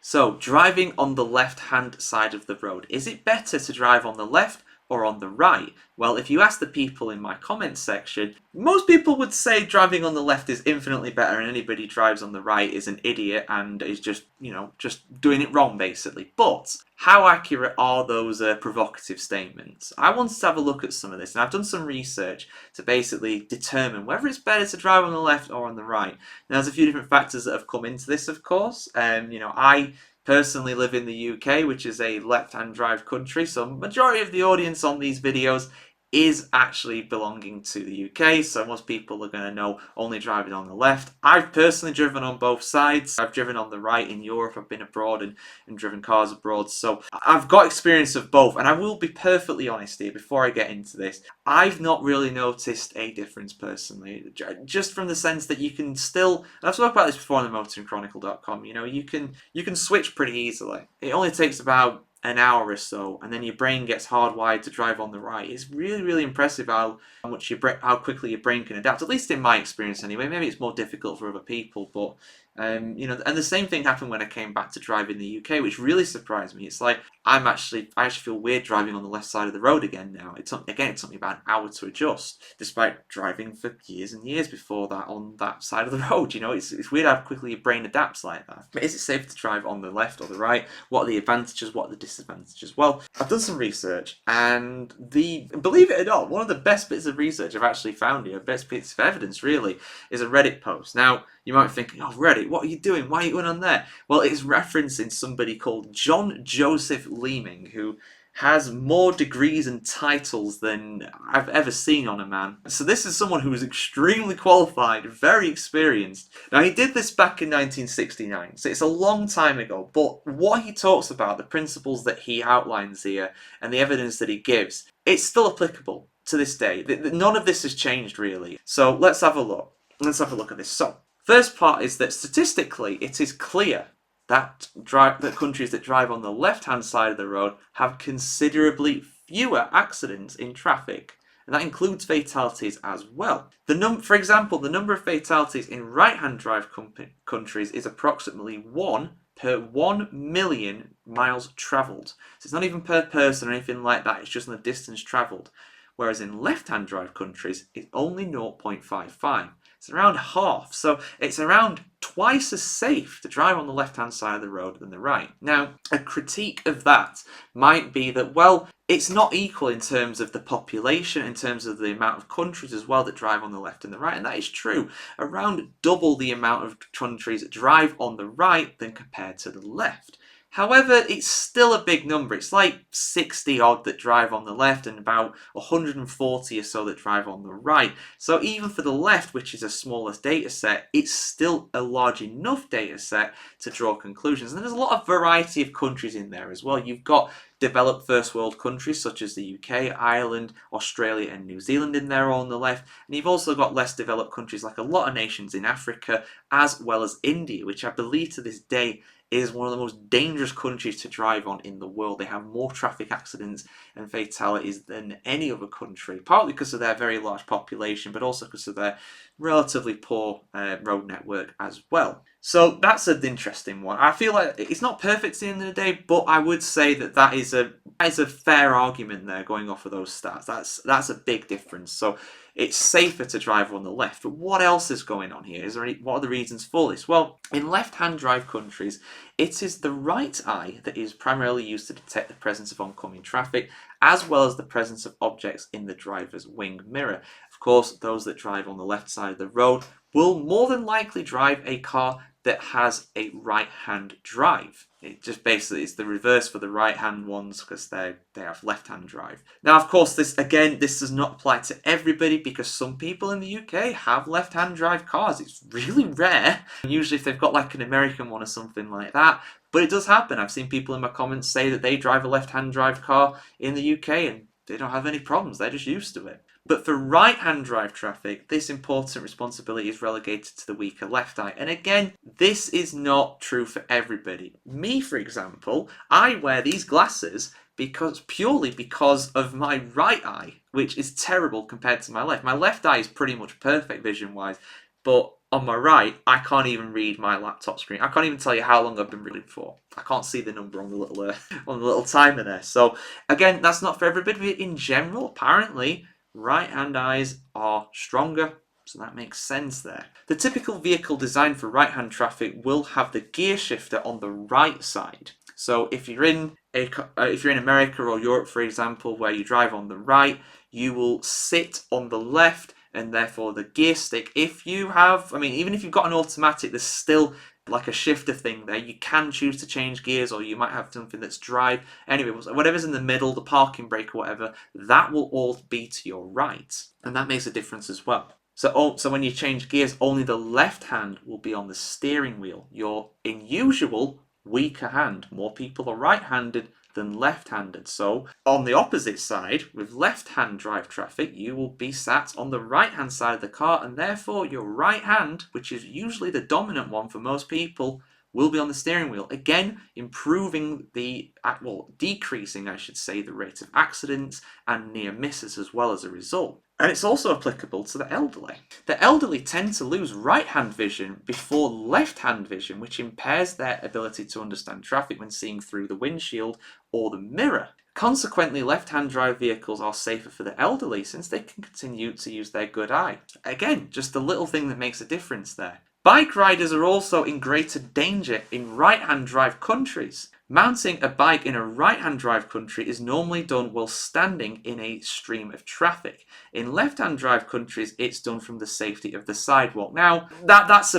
So, driving on the left-hand side of the road, is it better to drive on the left or on the right? Well, if you ask the people in my comments section, most people would say driving on the left is infinitely better and anybody who drives on the right is an idiot and is just, just doing it wrong basically. But how accurate are those provocative statements? I wanted to have a look at some of this and I've done some research to basically determine whether it's better to drive on the left or on the right. Now, there's a few different factors that have come into this, of course. I personally live in the UK, which is a left-hand drive country, so majority of the audience on these videos is actually belonging to the UK, so most people are going to know only driving on the left. I've personally driven on both sides. I've driven on the right in Europe. I've been abroad and driven cars abroad, so I've got experience of both, and I will be perfectly honest here before I get into this. I've not really noticed a difference personally, just from the sense that you can still, and I've talked about this before on the motoringchronicle.com, you can switch pretty easily. It only takes about an hour or so, and then your brain gets hardwired to drive on the right. It's really impressive how quickly your brain can adapt. At least in my experience, anyway. Maybe it's more difficult for other people, but and the same thing happened when I came back to drive in the UK, which really surprised me. It's like I actually feel weird driving on the left side of the road again now. It took me about an hour to adjust, despite driving for years and years before that on that side of the road. It's weird how quickly your brain adapts like that. But is it safe to drive on the left or the right? What are the advantages? What are the disadvantages? Well, I've done some research, and believe it or not, one of the best bits of research I've actually found here, best bits of evidence really, is a Reddit post. Now, you might be thinking, oh, Reddit, what are you doing? Why are you going on there? Well, it's referencing somebody called John Joseph Leeming, who has more degrees and titles than I've ever seen on a man. So this is someone who is extremely qualified, very experienced. Now, he did this back in 1969, so it's a long time ago, but what he talks about, the principles that he outlines here, and the evidence that he gives, it's still applicable to this day. None of this has changed, really. So let's have a look. Let's have a look at this. So, first part is that statistically, it is clear that countries that drive on the left-hand side of the road have considerably fewer accidents in traffic. And that includes fatalities as well. For example, the number of fatalities in right-hand drive countries is approximately 1 per 1 million miles travelled. So it's not even per person or anything like that, it's just on the distance travelled. Whereas in left-hand drive countries, it's only 0.55. It's around half, so it's around twice as safe to drive on the left-hand side of the road than the right. Now, a critique of that might be that, well, it's not equal in terms of the population, in terms of the amount of countries as well that drive on the left and the right, and that is true. Around double the amount of countries that drive on the right than compared to the left. However, it's still a big number. It's like 60 odd that drive on the left and about 140 or so that drive on the right. So even for the left, which is a smaller data set, it's still a large enough data set to draw conclusions. And there's a lot of variety of countries in there as well. You've got developed first world countries such as the UK, Ireland, Australia and New Zealand in there on the left. And you've also got less developed countries like a lot of nations in Africa, as well as India, which I believe to this day is one of the most dangerous countries to drive on in the world. They have more traffic accidents and fatalities than any other country, partly because of their very large population, but also because of their relatively poor road network as well. So that's an interesting one. I feel like it's not perfect at the end of the day, but I would say that is a fair argument there going off of those stats. That's a big difference. So it's safer to drive on the left. But what else is going on here? What are the reasons for this? Well, in left-hand drive countries, it is the right eye that is primarily used to detect the presence of oncoming traffic, as well as the presence of objects in the driver's wing mirror. Of course, those that drive on the left side of the road will more than likely drive a car that has a right-hand drive. It just basically is the reverse for the right-hand ones because they have left-hand drive. Now, of course, this does not apply to everybody because some people in the UK have left-hand drive cars. It's really rare. Usually if they've got like an American one or something like that. But it does happen. I've seen people in my comments say that they drive a left-hand drive car in the UK and they don't have any problems. They're just used to it. But for right-hand drive traffic, this important responsibility is relegated to the weaker left eye. And again, this is not true for everybody. Me, for example, I wear these glasses purely because of my right eye, which is terrible compared to my left. My left eye is pretty much perfect vision-wise, but on my right, I can't even read my laptop screen. I can't even tell you how long I've been reading for. I can't see the number on the little on the little timer there. So again, that's not for everybody. In general, apparently, right-hand eyes are stronger. So that makes sense there. The typical vehicle designed for right-hand traffic will have the gear shifter on the right side. So if you're in America or Europe, for example, where you drive on the right, you will sit on the left, and therefore the gear stick, if you have, I mean, even if you've got an automatic, there's still like a shifter thing there. You can choose to change gears, or you might have something that's drive. Anyway, whatever's in the middle, the parking brake or whatever, that will all be to your right. And that makes a difference as well. So when you change gears, only the left hand will be on the steering wheel. Your unusual weaker hand. More people are right-handed than left-handed. So on the opposite side, with left-hand drive traffic, you will be sat on the right-hand side of the car, and therefore your right hand, which is usually the dominant one for most people, will be on the steering wheel. Again, improving decreasing, I should say, the rate of accidents and near misses as well as a result. And it's also applicable to the elderly. The elderly tend to lose right-hand vision before left-hand vision, which impairs their ability to understand traffic when seeing through the windshield or the mirror. Consequently, left-hand drive vehicles are safer for the elderly since they can continue to use their good eye. Again, just a little thing that makes a difference there. Bike riders are also in greater danger in right-hand drive countries. Mounting a bike in a right-hand drive country is normally done while standing in a stream of traffic. In left-hand drive countries, it's done from the safety of the sidewalk. Now, that's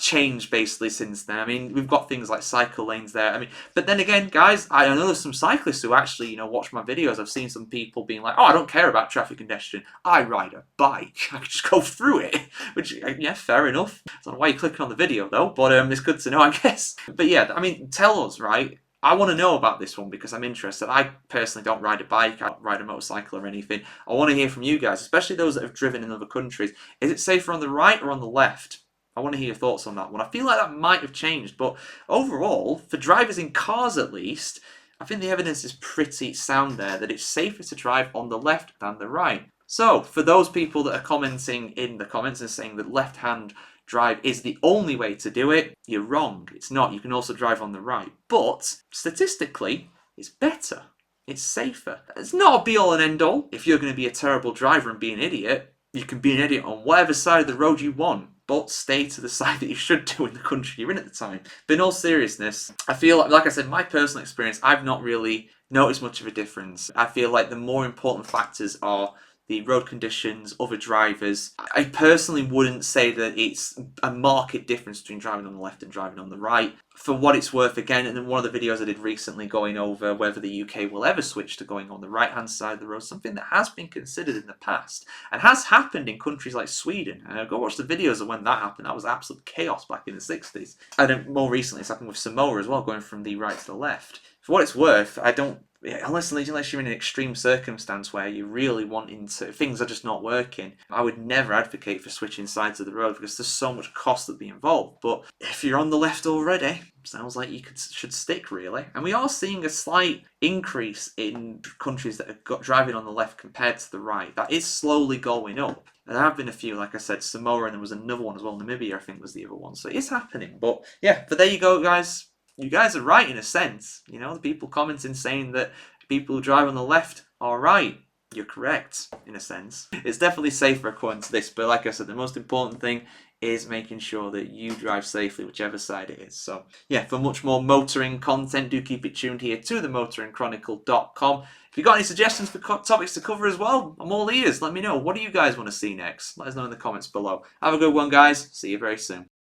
changed basically since then. I mean, we've got things like cycle lanes there. I mean, but then again, guys, I know there's some cyclists who actually, watch my videos. I've seen some people being like, oh, I don't care about traffic congestion. I ride a bike. I can just go through it. Which, yeah, fair enough. I don't know why you're clicking on the video though, but it's good to know, I guess. But yeah, I mean, tell us, right? I want to know about this one because I'm interested. I personally don't ride a bike, I don't ride a motorcycle or anything. I want to hear from you guys, especially those that have driven in other countries. Is it safer on the right or on the left? I want to hear your thoughts on that one. I feel like that might have changed, but overall, for drivers in cars at least, I think the evidence is pretty sound there that it's safer to drive on the left than the right. So, for those people that are commenting in the comments and saying that left-hand drive is the only way to do it, you're wrong. It's not. You can also drive on the right. But, statistically, it's better. It's safer. It's not a be-all and end-all. If you're going to be a terrible driver and be an idiot, you can be an idiot on whatever side of the road you want, but stay to the side that you should do in the country you're in at the time. But in all seriousness, I feel like I said, my personal experience, I've not really noticed much of a difference. I feel like the more important factors are the road conditions, other drivers. I personally wouldn't say that it's a marked difference between driving on the left and driving on the right. For what it's worth, again, and in one of the videos I did recently going over whether the UK will ever switch to going on the right-hand side of the road, something that has been considered in the past and has happened in countries like Sweden. Go watch the videos of when that happened. That was absolute chaos back in the 60s. And more recently, it's happened with Samoa as well, going from the right to the left. For what it's worth, unless you're in an extreme circumstance where you're really wanting to, things are just not working, I would never advocate for switching sides of the road because there's so much cost that be involved. But if you're on the left already, sounds like you should stick really. And we are seeing a slight increase in countries that have got driving on the left compared to the right. That is slowly going up. And there have been a few, like I said, Samoa, and there was another one as well. Namibia, I think, was the other one. So it's happening. But yeah, but there you go, guys. You guys are right in a sense. The people commenting saying that people who drive on the left are right. You're correct, in a sense. It's definitely safer according to this, but like I said, the most important thing is making sure that you drive safely, whichever side it is. So, yeah, for much more motoring content, do keep it tuned here to themotoringchronicle.com. If you've got any suggestions for topics to cover as well, I'm all ears. Let me know. What do you guys want to see next? Let us know in the comments below. Have a good one, guys. See you very soon.